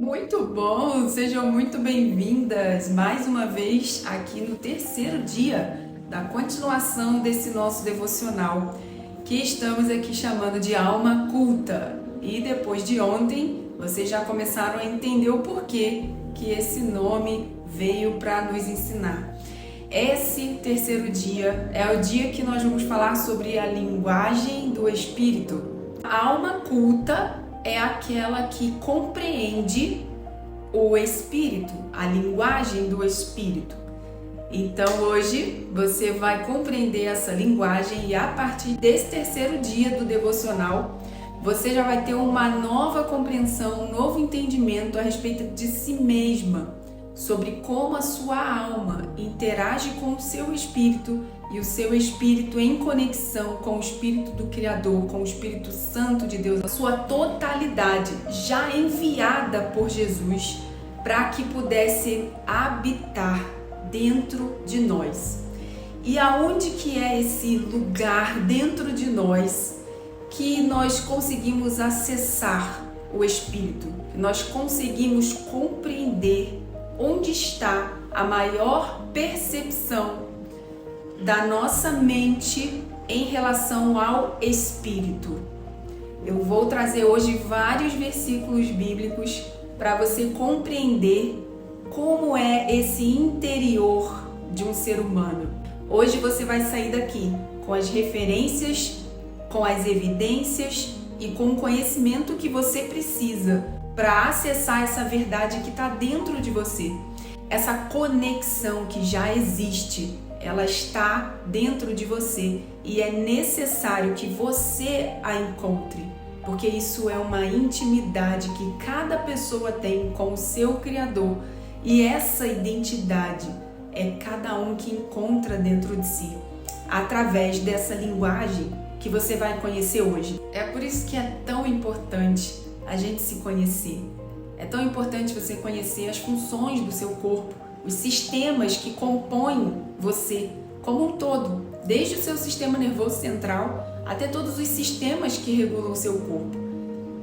Muito bom, sejam muito bem-vindas mais uma vez aqui no terceiro dia da continuação desse nosso devocional que estamos aqui chamando de Alma Culta. E depois de ontem, vocês já começaram a entender o porquê que esse nome veio para nos ensinar. Esse terceiro dia é o dia que nós vamos falar sobre a linguagem do Espírito. A alma culta é aquela que compreende o Espírito, a linguagem do Espírito. Então hoje você vai compreender essa linguagem e a partir desse terceiro dia do devocional, você já vai ter uma nova compreensão, um novo entendimento a respeito de si mesma, sobre como a sua alma interage com o seu espírito e o seu espírito em conexão com o Espírito do Criador, com o Espírito Santo de Deus, a sua totalidade já enviada por Jesus para que pudesse habitar dentro de nós. E aonde que é esse lugar dentro de nós que nós conseguimos acessar o Espírito? Nós conseguimos compreender onde está a maior percepção da nossa mente em relação ao Espírito. Eu vou trazer hoje vários versículos bíblicos para você compreender como é esse interior de um ser humano. Hoje você vai sair daqui com as referências, com as evidências e com o conhecimento que você precisa para acessar essa verdade que está dentro de você. Essa conexão que já existe, ela está dentro de você e é necessário que você a encontre, porque isso é uma intimidade que cada pessoa tem com o seu Criador e essa identidade é cada um que encontra dentro de si, através dessa linguagem que você vai conhecer hoje. É por isso que é tão importante a gente se conhecer. É tão importante você conhecer as funções do seu corpo, os sistemas que compõem você como um todo, desde o seu sistema nervoso central até todos os sistemas que regulam o seu corpo.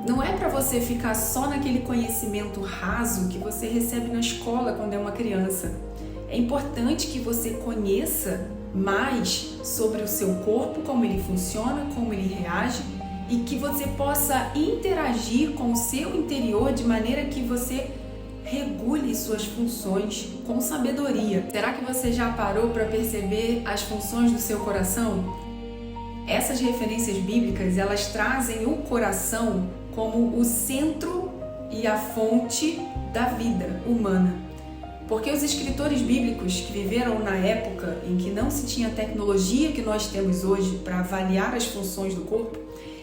Não é para você ficar só naquele conhecimento raso que você recebe na escola quando é uma criança. É importante que você conheça mais sobre o seu corpo, como ele funciona, como ele reage, e que você possa interagir com o seu interior de maneira que você regule suas funções com sabedoria. Será que você já parou para perceber as funções do seu coração? Essas referências bíblicas, elas trazem o coração como o centro e a fonte da vida humana. Porque os escritores bíblicos que viveram na época em que não se tinha a tecnologia que nós temos hoje para avaliar as funções do corpo,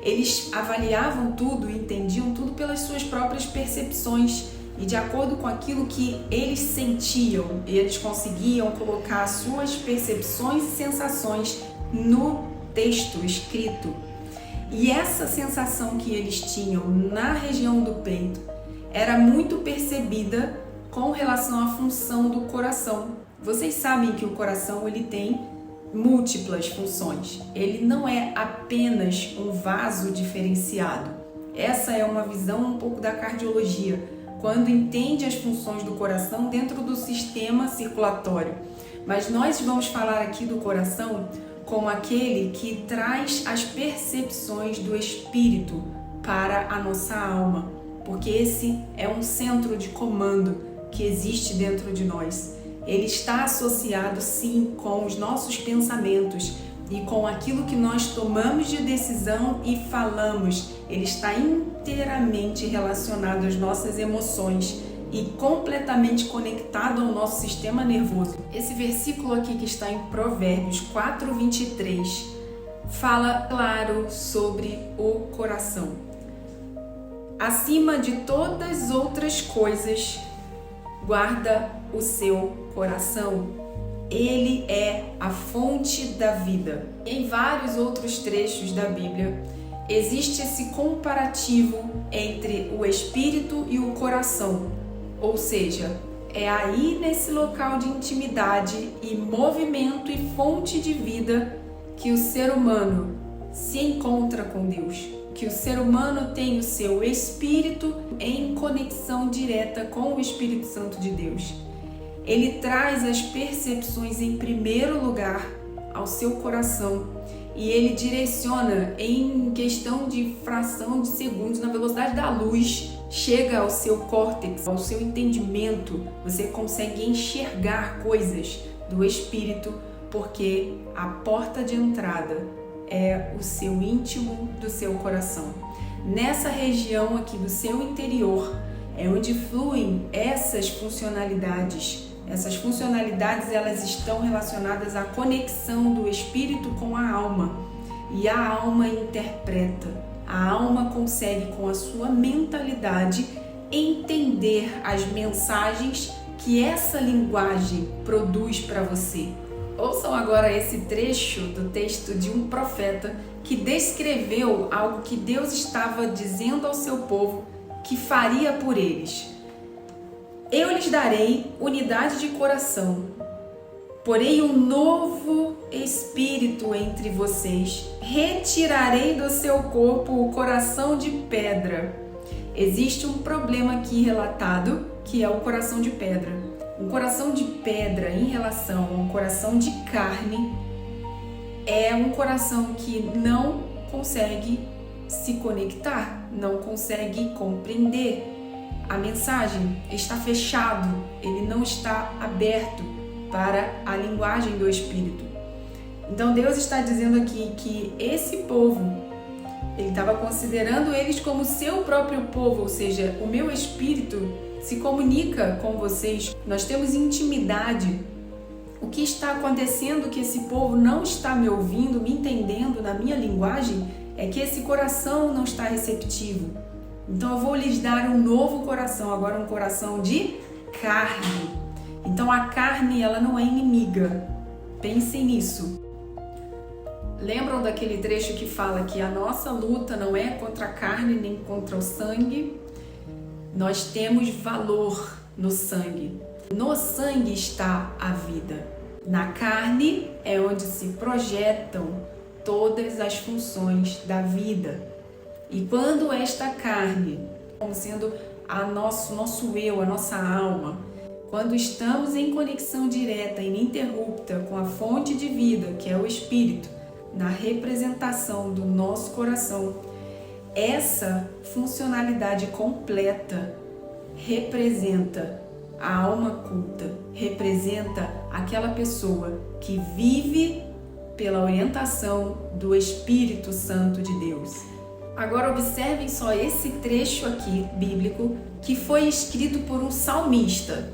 eles avaliavam tudo e entendiam tudo pelas suas próprias percepções e de acordo com aquilo que eles sentiam, eles conseguiam colocar suas percepções e sensações no texto escrito. E essa sensação que eles tinham na região do peito era muito percebida com relação à função do coração. Vocês sabem que o coração ele tem múltiplas funções. Ele não é apenas um vaso diferenciado. Essa é uma visão um pouco da cardiologia, quando entende as funções do coração dentro do sistema circulatório. Mas nós vamos falar aqui do coração como aquele que traz as percepções do espírito para a nossa alma, porque esse é um centro de comando que existe dentro de nós. Ele está associado sim com os nossos pensamentos e com aquilo que nós tomamos de decisão e falamos. Ele está inteiramente relacionado às nossas emoções e completamente conectado ao nosso sistema nervoso. Esse versículo aqui que está em Provérbios 4:23 fala claro sobre o coração. Acima de todas as outras coisas, guarda o seu coração. Ele é a fonte da vida. Em vários outros trechos da Bíblia, existe esse comparativo entre o espírito e o coração. Ou seja, é aí nesse local de intimidade e movimento e fonte de vida que o ser humano se encontra com Deus, que o ser humano tem o seu espírito em conexão direta com o Espírito Santo de Deus. Ele traz as percepções em primeiro lugar ao seu coração e ele direciona em questão de fração de segundos, na velocidade da luz, chega ao seu córtex, ao seu entendimento. Você consegue enxergar coisas do Espírito porque a porta de entrada é o seu íntimo do seu coração. Nessa região aqui do seu interior é onde fluem essas funcionalidades. Essas funcionalidades, elas estão relacionadas à conexão do espírito com a alma. E a alma interpreta. A alma consegue, com a sua mentalidade, entender as mensagens que essa linguagem produz para você. Ouçam agora esse trecho do texto de um profeta que descreveu algo que Deus estava dizendo ao seu povo que faria por eles. Eu lhes darei unidade de coração, porém um novo espírito entre vocês. Retirarei do seu corpo o coração de pedra. Existe um problema aqui relatado, que é o coração de pedra. Um coração de pedra em relação a um coração de carne é um coração que não consegue se conectar, não consegue compreender a mensagem, está fechado, ele não está aberto para a linguagem do Espírito. Então Deus está dizendo aqui que esse povo, ele estava considerando eles como seu próprio povo, ou seja, o meu Espírito se comunica com vocês, nós temos intimidade. O que está acontecendo que esse povo não está me ouvindo, me entendendo na minha linguagem, é que esse coração não está receptivo. Então eu vou lhes dar um novo coração, agora um coração de carne. Então a carne, ela não é inimiga. Pensem nisso. Lembram daquele trecho que fala que a nossa luta não é contra a carne nem contra o sangue? Nós temos valor no sangue. No sangue está a vida. Na carne é onde se projetam todas as funções da vida. E quando esta carne, como sendo nosso eu, a nossa alma, quando estamos em conexão direta e ininterrupta com a fonte de vida, que é o Espírito, na representação do nosso coração, essa funcionalidade completa representa a alma culta, representa aquela pessoa que vive pela orientação do Espírito Santo de Deus. Agora observem só esse trecho aqui bíblico que foi escrito por um salmista.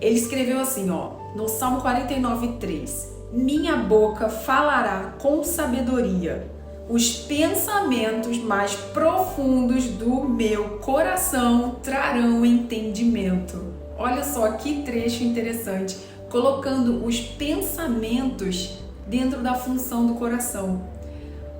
Ele escreveu assim, no Salmo 49:3: minha boca falará com sabedoria, os pensamentos mais profundos do meu coração trarão entendimento. Olha só que trecho interessante, colocando os pensamentos dentro da função do coração.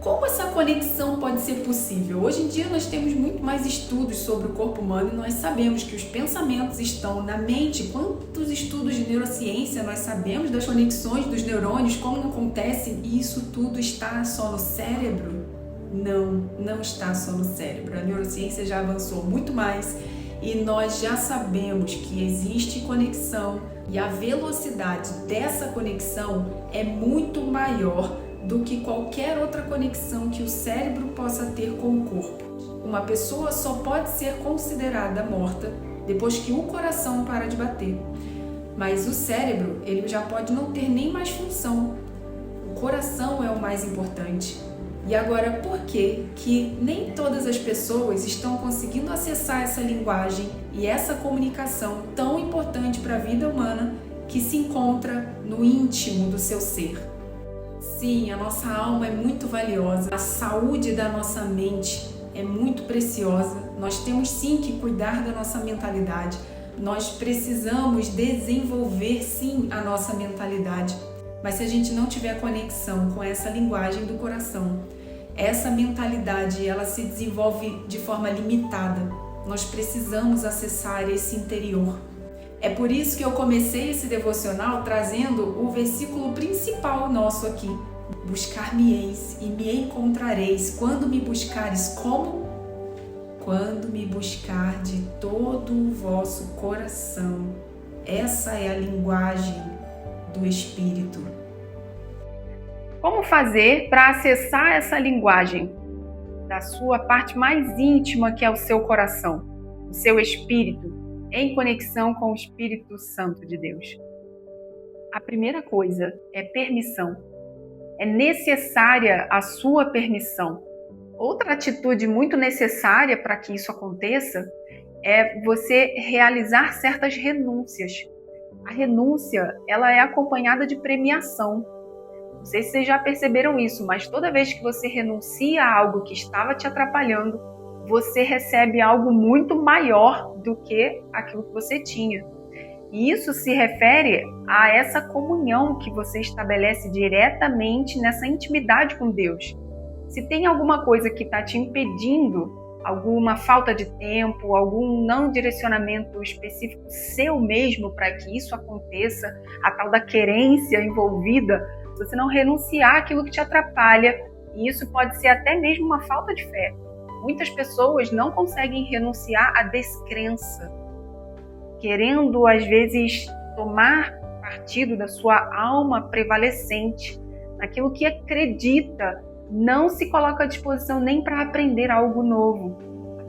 Como essa conexão pode ser possível? Hoje em dia nós temos muito mais estudos sobre o corpo humano e nós sabemos que os pensamentos estão na mente. Quantos estudos de neurociência nós sabemos das conexões dos neurônios, como acontece, e isso tudo está só no cérebro? Não está só no cérebro. A neurociência já avançou muito mais e nós já sabemos que existe conexão e a velocidade dessa conexão é muito maior do que qualquer outra conexão que o cérebro possa ter com o corpo. Uma pessoa só pode ser considerada morta depois que o coração para de bater. Mas o cérebro, ele já pode não ter nem mais função. O coração é o mais importante. E agora, por que nem todas as pessoas estão conseguindo acessar essa linguagem e essa comunicação tão importante para a vida humana que se encontra no íntimo do seu ser? Sim, a nossa alma é muito valiosa, a saúde da nossa mente é muito preciosa. Nós temos sim que cuidar da nossa mentalidade, nós precisamos desenvolver sim a nossa mentalidade, mas se a gente não tiver conexão com essa linguagem do coração, essa mentalidade ela se desenvolve de forma limitada. Nós precisamos acessar esse interior. É por isso que eu comecei esse devocional trazendo o versículo principal nosso aqui, Buscar-me-eis e me encontrareis quando me buscares como? Quando me buscar de todo o vosso coração. Essa é a linguagem do Espírito. Como fazer para acessar essa linguagem da sua parte mais íntima, que é o seu coração, o seu espírito, em conexão com o Espírito Santo de Deus? A primeira coisa é permissão. É necessária a sua permissão. Outra atitude muito necessária para que isso aconteça é você realizar certas renúncias. A renúncia, ela é acompanhada de premiação. Não sei se vocês já perceberam isso, mas toda vez que você renuncia a algo que estava te atrapalhando, você recebe algo muito maior do que aquilo que você tinha. E isso se refere a essa comunhão que você estabelece diretamente nessa intimidade com Deus. Se tem alguma coisa que está te impedindo, alguma falta de tempo, algum não direcionamento específico seu mesmo para que isso aconteça, a tal da querência envolvida, se você não renunciar àquilo que te atrapalha, e isso pode ser até mesmo uma falta de fé. Muitas pessoas não conseguem renunciar à descrença, querendo às vezes tomar partido da sua alma prevalecente, naquilo que acredita, não se coloca à disposição nem para aprender algo novo.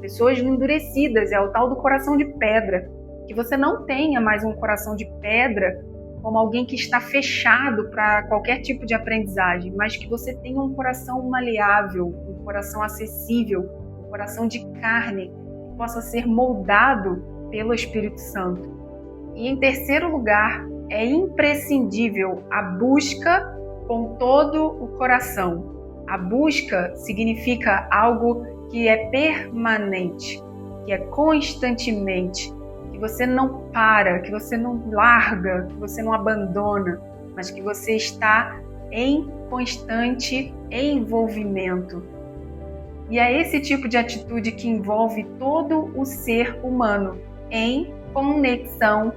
Pessoas endurecidas, é o tal do coração de pedra. Que você não tenha mais um coração de pedra como alguém que está fechado para qualquer tipo de aprendizagem, mas que você tenha um coração maleável, um coração acessível, um coração de carne, que possa ser moldado pelo Espírito Santo. E em terceiro lugar, é imprescindível a busca com todo o coração. A busca significa algo que é permanente, que é constantemente, que você não para, que você não larga, que você não abandona, mas que você está em constante envolvimento. E é esse tipo de atitude que envolve todo o ser humano em conexão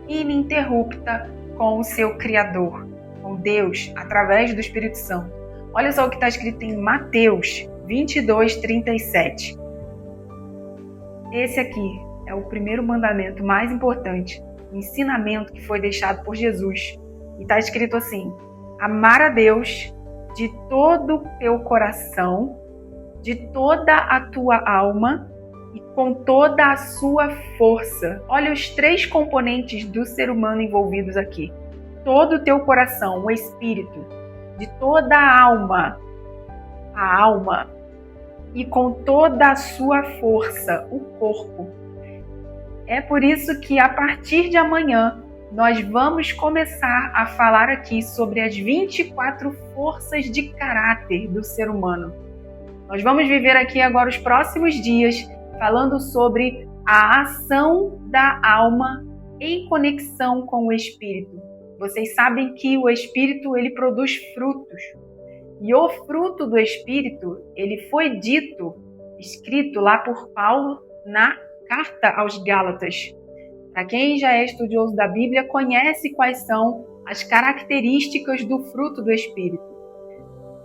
ininterrupta com o seu Criador, com Deus, através do Espírito Santo. Olha só o que está escrito em Mateus 22:37. Esse aqui é o primeiro mandamento mais importante, o ensinamento que foi deixado por Jesus. E está escrito assim: amar a Deus de todo o teu coração, de toda a tua alma e com toda a sua força. Olha os três componentes do ser humano envolvidos aqui. Todo o teu coração, o espírito, de toda a alma, e com toda a sua força, o corpo. É por isso que a partir de amanhã nós vamos começar a falar aqui sobre as 24 forças de caráter do ser humano. Nós vamos viver aqui agora os próximos dias falando sobre a ação da alma em conexão com o espírito. Vocês sabem que o espírito ele produz frutos. E o fruto do Espírito, ele foi escrito lá por Paulo na carta aos Gálatas. Para quem já é estudioso da Bíblia, conhece quais são as características do fruto do Espírito.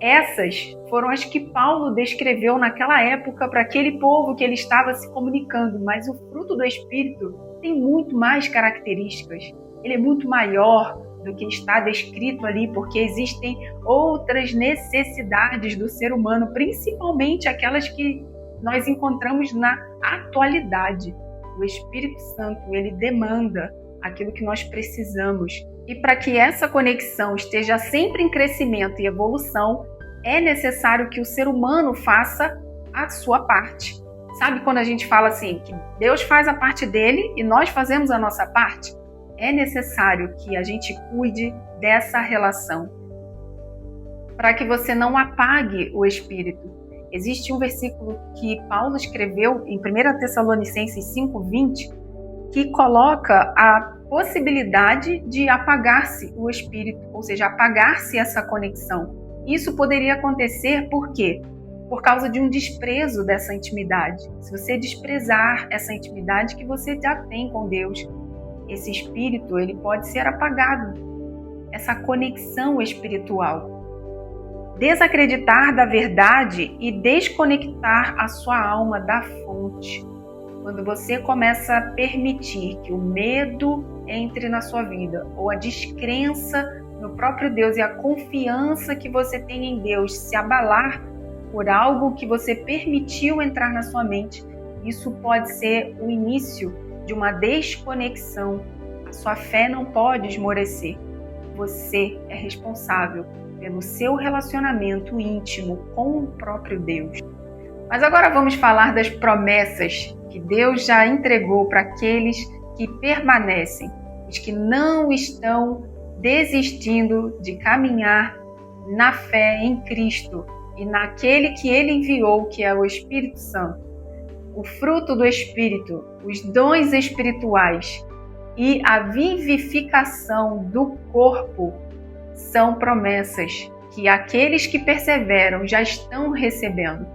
Essas foram as que Paulo descreveu naquela época para aquele povo que ele estava se comunicando, mas o fruto do Espírito tem muito mais características. Ele é muito maior do que está descrito ali, porque existem outras necessidades do ser humano, principalmente aquelas que nós encontramos na atualidade. O Espírito Santo, ele demanda aquilo que nós precisamos. E para que essa conexão esteja sempre em crescimento e evolução, é necessário que o ser humano faça a sua parte. Sabe quando a gente fala assim, que Deus faz a parte dele e nós fazemos a nossa parte? É necessário que a gente cuide dessa relação, para que você não apague o Espírito. Existe um versículo que Paulo escreveu em 1 Tessalonicenses 5:20, que coloca a possibilidade de apagar-se o Espírito, ou seja, apagar-se essa conexão. Isso poderia acontecer por quê? Por causa de um desprezo dessa intimidade. Se você desprezar essa intimidade que você já tem com Deus, esse espírito ele pode ser apagado, essa conexão espiritual. desacreditar da verdade e desconectar a sua alma da fonte. Quando você começa a permitir que o medo entre na sua vida, ou a descrença no próprio Deus e a confiança que você tem em Deus se abalar por algo que você permitiu entrar na sua mente, isso pode ser o início de uma desconexão. A sua fé não pode esmorecer. Você é responsável pelo seu relacionamento íntimo com o próprio Deus. Mas agora vamos falar das promessas que Deus já entregou para aqueles que permanecem, os que não estão desistindo de caminhar na fé em Cristo e naquele que Ele enviou, que é o Espírito Santo. O fruto do Espírito, os dons espirituais e a vivificação do corpo são promessas que aqueles que perseveram já estão recebendo.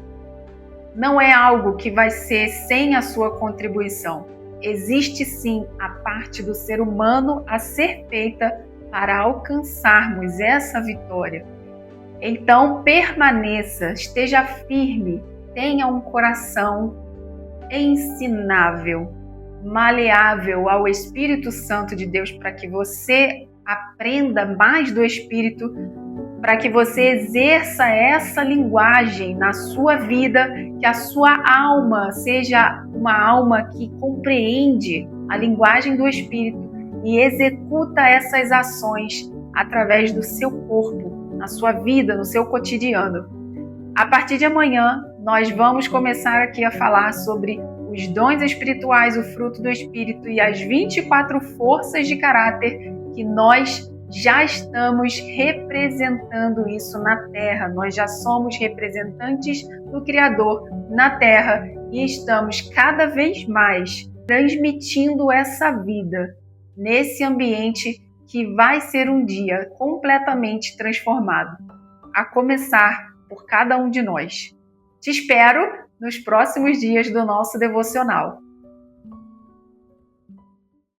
Não é algo que vai ser sem a sua contribuição. Existe sim a parte do ser humano a ser feita para alcançarmos essa vitória. Então permaneça, esteja firme, tenha um coração ensinável, maleável ao Espírito Santo de Deus, para que você aprenda mais do Espírito, para que você exerça essa linguagem na sua vida, que a sua alma seja uma alma que compreende a linguagem do Espírito e executa essas ações através do seu corpo, na sua vida, no seu cotidiano. A partir de amanhã, nós vamos começar aqui a falar sobre os dons espirituais, o fruto do Espírito e as 24 forças de caráter que nós já estamos representando isso na Terra. Nós já somos representantes do Criador na Terra e estamos cada vez mais transmitindo essa vida nesse ambiente que vai ser um dia completamente transformado, a começar por cada um de nós. Te espero nos próximos dias do nosso devocional.